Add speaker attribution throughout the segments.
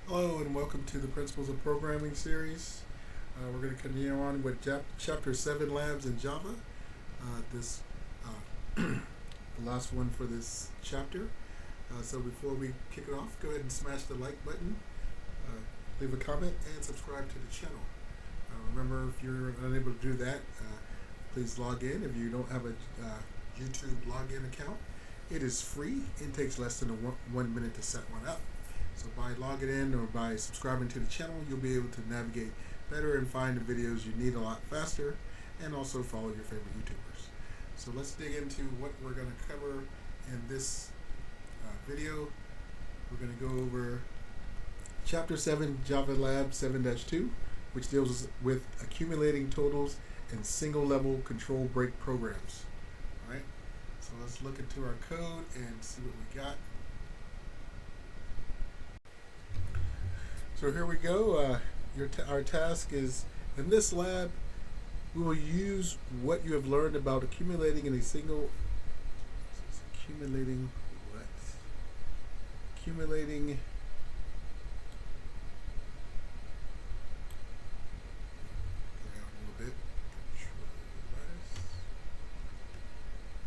Speaker 1: Hello and welcome to the Principles of Programming series. We're going to continue on with Chapter 7 Labs in Java. This the last one for this chapter. So before we kick it off, go ahead and smash the like button, leave a comment, and subscribe to the channel. Remember, if you're unable to do that, please log in. If you don't have a YouTube login account, it is free. It takes less than 1 minute to set one up. So by logging in or by subscribing to the channel, you'll be able to navigate better and find the videos you need a lot faster, and also follow your favorite YouTubers. So let's dig into what we're going to cover in this video. We're going to go over Chapter 7 Java Lab 7-2, which deals with accumulating totals and single level control break programs. All right, so let's look into our code and see what we got. So here we go. Our task is, in this lab, we will use what you have learned about accumulating in a single, accumulating what? Accumulating a little bit.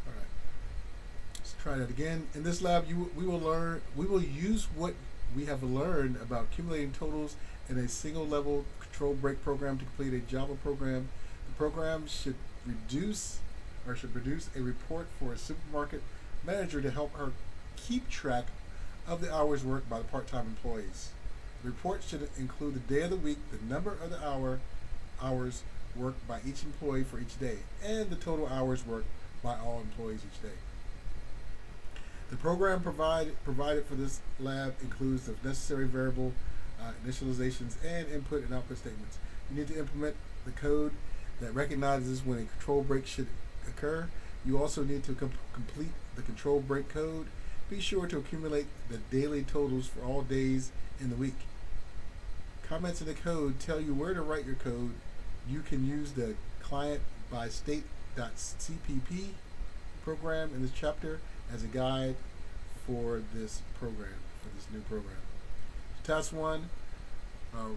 Speaker 1: All right. Let's try that again. In this lab, we will use what we have learned about accumulating totals in a single level control break program to complete a Java program. The program should produce a report for a supermarket manager to help her keep track of the hours worked by the part-time employees. The report should include the day of the week, the number of the hours worked by each employee for each day, and the total hours worked by all employees each day. The program provided for this lab includes the necessary variable initializations and input and output statements. You need to implement the code that recognizes when a control break should occur. You also need to complete the control break code. Be sure to accumulate the daily totals for all days in the week. Comments in the code tell you where to write your code. You can use the client by state.cpp program in this chapter as a guide for this new program. Task 1,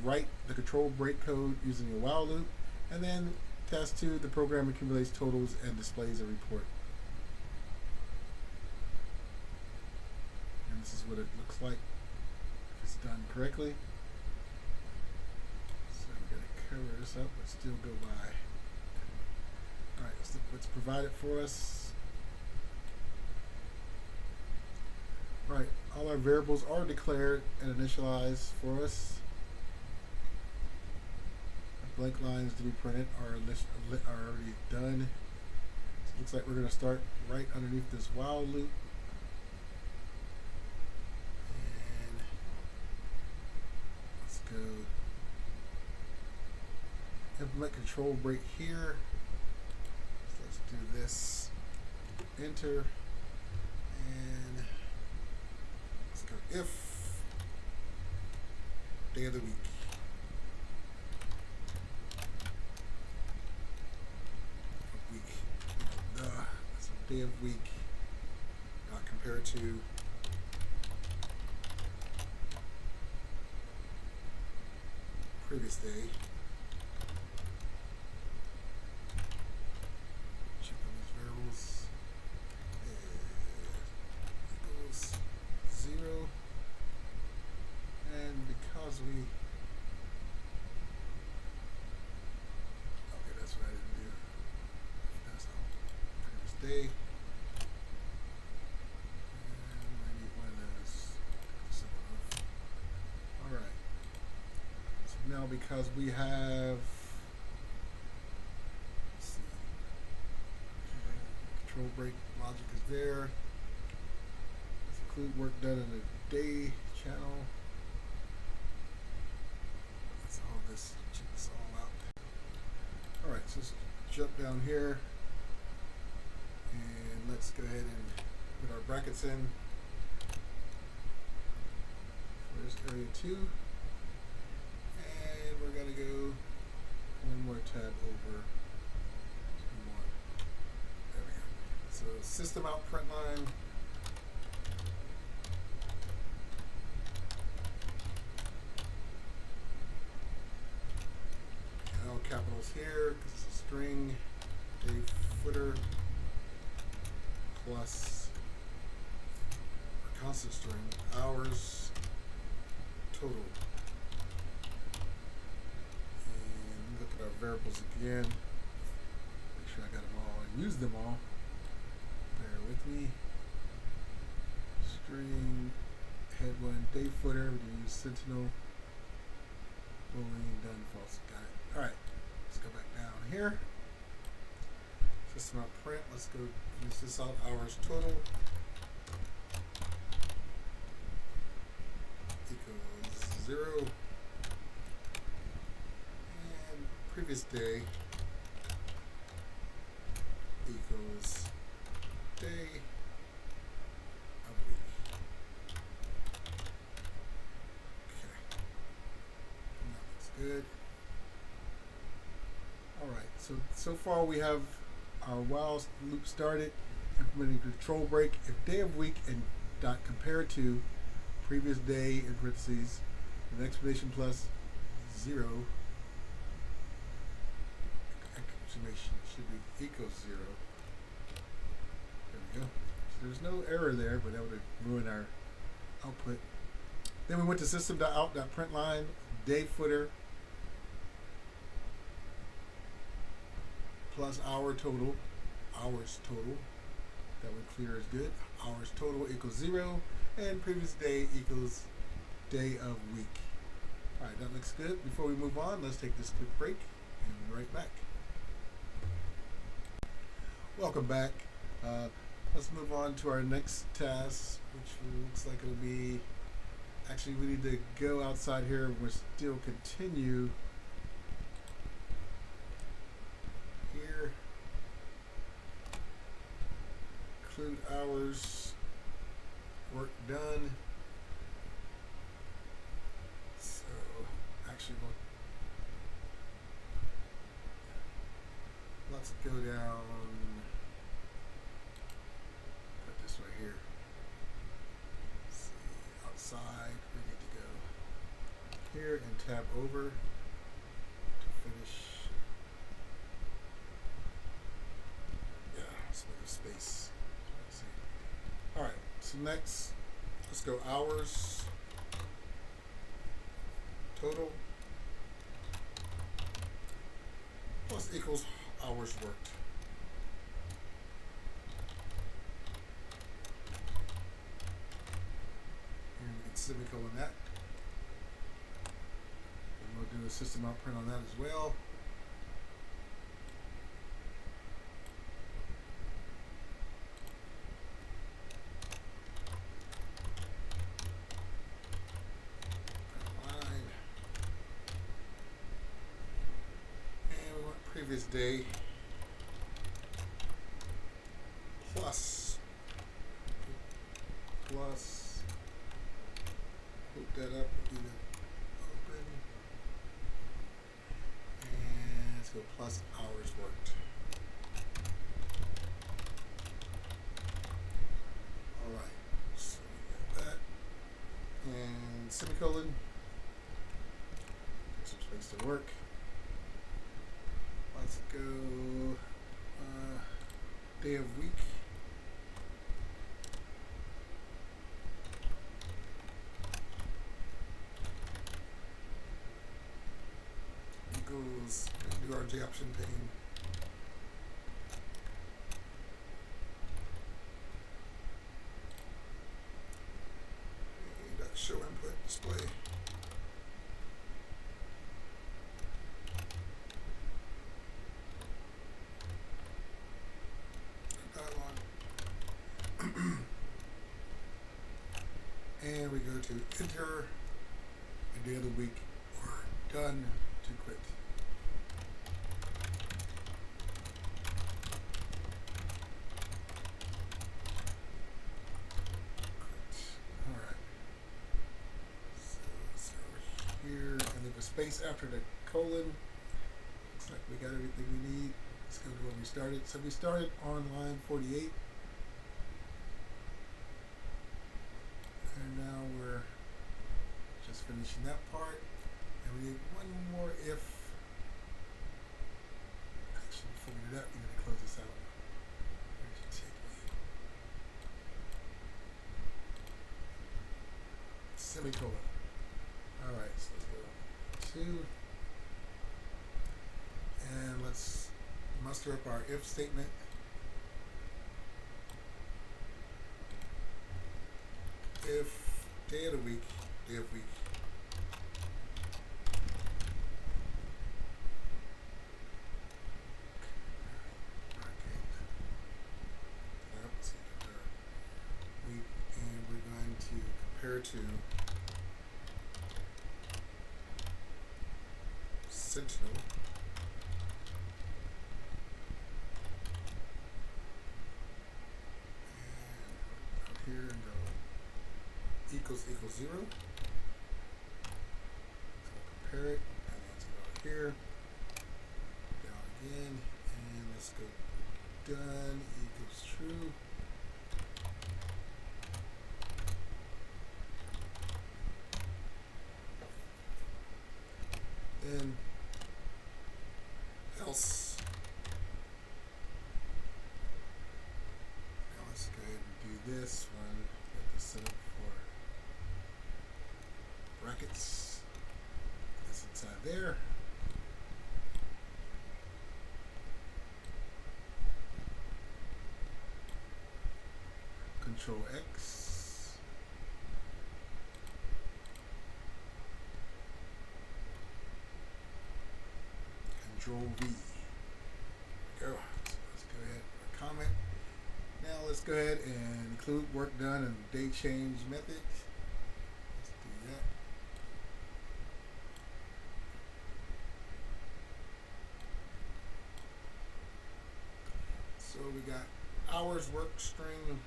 Speaker 1: write the control break code using a while loop, and then task 2, the program accumulates totals and displays a report. And this is what it looks like if it's done correctly. So I'm going to cover this up but still go by. Alright, let's look what's provided for us. Right, all our variables are declared and initialized for us. The blank lines to be printed are already done. So it looks like we're going to start right underneath this while loop. And let's go implement control break here. So let's do this. Enter. And if day of the week. That's a day of week compared to previous day. Check on these variables. Equals 0. And because that's what I didn't do. That's all. Previous day. And I need one of those. Alright. So now because we have, let's see, control break logic is there. Let's include work done in the day channel. Check this all out. Alright, so let's jump down here and let's go ahead and put our brackets in. There's area 2. And we're going to go one more tab over to 1. There we go. So system out print line. equals here because it's a string, day footer plus a constant string, hours total. And look at our variables again. Make sure I got them all and use them all. Bear with me. String, head one, day footer, we use Sentinel. Boolean, done, false. Got it. Alright, let's go back down here. System out print. Let's go finish this out. Hours total equals 0. And previous day equals day of week. Okay. That looks good. Alright, so far we have our while loop started, implementing control break. If day of week and dot compare to previous day in parentheses, an exclamation plus 0, exclamation should be equals 0. There we go. So there's no error there, but that would have ruined our output. Then we went to system.out.println, day footer plus hours total. That one clear is good. Hours total equals 0, and previous day equals day of week. All right, that looks good. Before we move on, let's take this quick break and be right back. Welcome back. Let's move on to our next task, which looks like it'll be, actually we need to go outside here. We'll still continue here. Include hours, work done. So actually let's go down, put this right here. Let's see, outside, we need to go here and tab over to finish. Yeah, let's make a space. Let's see. All right, so next, let's go hours total plus equals hours worked. And we can semicolon that. And we'll do a system out print on that as well. Previous day plus hook that up, leave it open, and let's go plus hours worked. All right, so we got that, and semicolon, some space to work. Let's go day of week. Equals, do our J option pane. And show input display. And we go to enter a day of the week or done to quit. All right. So over here, and leave a space after the colon. Looks like we got everything we need. Let's go to where we started. So we started on line 48. And now we're just finishing that part, and we need one more if that. You need to close this out. Where did you take me? Semicolon. All right, so let's go 2. And let's muster up our if statement. If day of the week, day of week. Week, and we're going to compare to Sentinel. And up here and go equals 0. So compare it, and let's go here, down again, and let's go done equals true. Then else. Now let's go ahead and do this one. Get this set up for brackets. That's inside there. Control X. Control V. There we go. So let's go ahead and comment. Now let's go ahead and include work done in the date change method. Let's do that. So we got hours work string.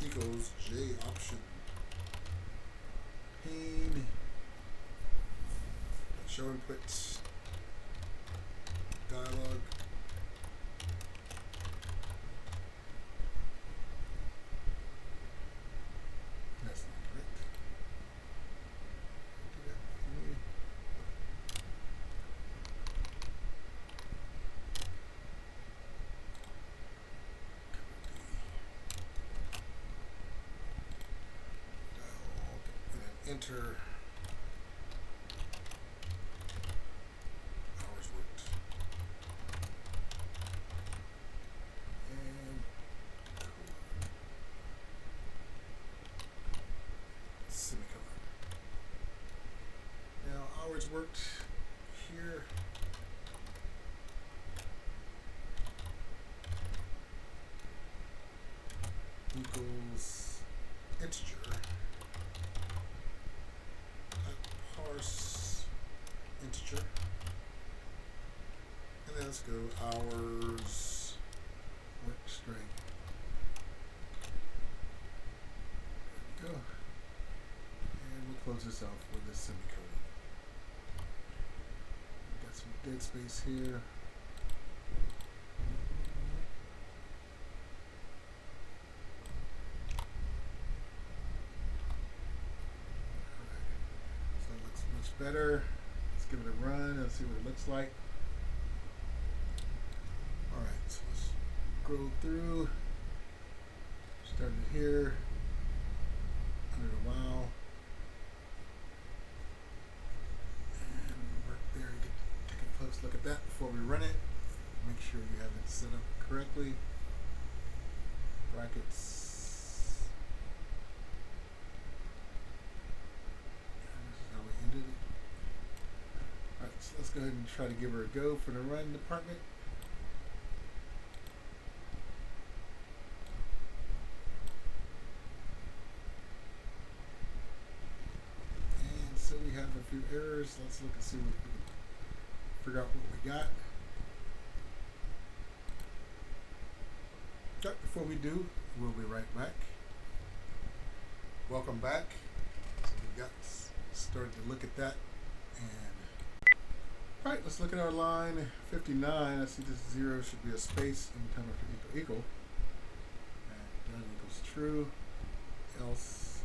Speaker 1: Equals J option pane show inputs dialog that's not correct. Do that for me. Enter hours worked. And semicolon. Now hours worked here. Equals integer. Parse integer, and then let's go hours work string. There we go, and we'll close this out with a semicolon. Got some dead space here. Better. Let's give it a run and see what it looks like. Alright, so let's scroll through. Started here. Under a while. And work there. Take a close look at that before we run it. Make sure you have it set up correctly. Brackets. Let's go ahead and try to give her a go for the run department. And so we have a few errors. Let's look and see what we can figure out what we got. But before we do, we'll be right back. Welcome back. So we got started to look at that, and alright, let's look at our line 59. I see this 0 should be a space anytime after equal. And done equals true. Else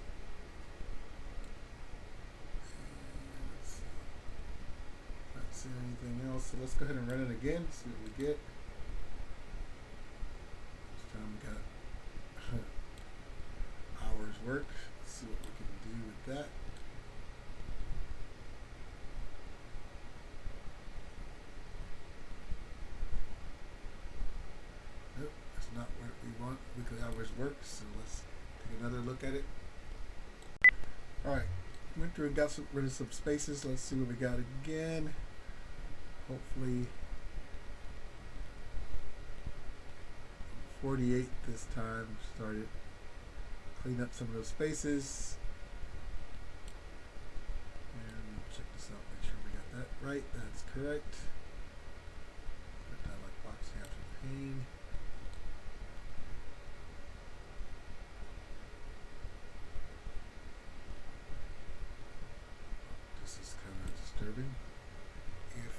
Speaker 1: see anything else. So let's go ahead and run it again. See what we get. This time we got hours worked. Let's see what we can do with that. Nope, that's not what we want. Weekly hours worked. So let's take another look at it. All right, went through and got rid of some spaces. Let's see what we got again. Hopefully 48 this time. Started clean up some of those spaces. And check this out, make sure we got that right. That's correct. Put that like box after the pane. This is kind of disturbing. If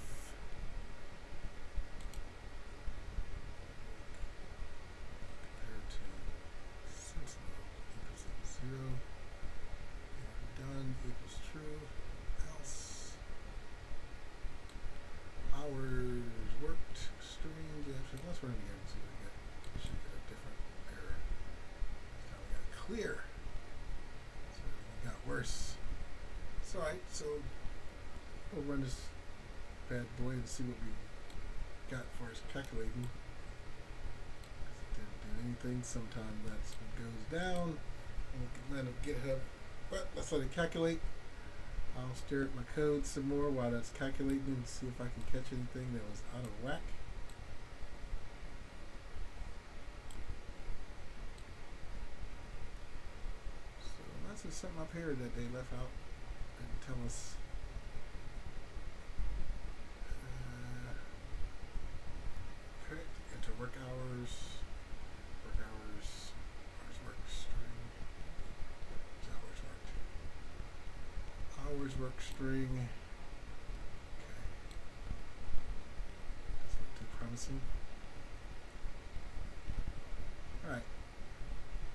Speaker 1: compared to sentinel equals 0, and done equals true, else hours worked string. Actually, let's run it again and see what we get. We should get a different error. Now we got clear. So it got worse. It's alright, so we'll run this bad boy and see what we got for us calculating. It didn't do anything. Sometimes that's what goes down. And we can land up GitHub. But let's let it calculate. I'll stare at my code some more while that's calculating and see if I can catch anything that was out of whack. So that's just something up here that they left out and tell us. Correct. Enter work hours. Work hours. Hours work string. Hours worked. Hours work string. Okay. Doesn't look too promising. Alright.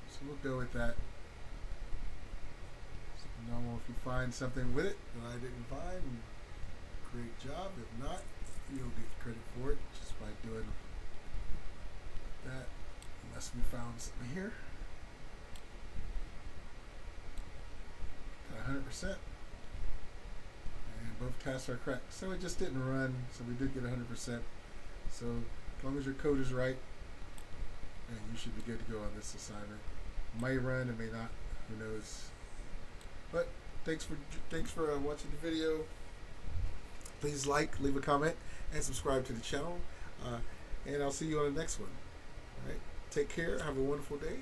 Speaker 1: So we'll go with that. So normal, if you find something with it that I didn't find, great job. If not, you'll get credit for it just by doing that, unless we found something here. Got 100%. And both tasks are correct. So it just didn't run, so we did get 100%. So as long as your code is right, and you should be good to go on this assignment. It may run, it may not, who knows. But thanks for watching the video. Please like, leave a comment, and subscribe to the channel. And I'll see you on the next one. All right. Take care. Have a wonderful day.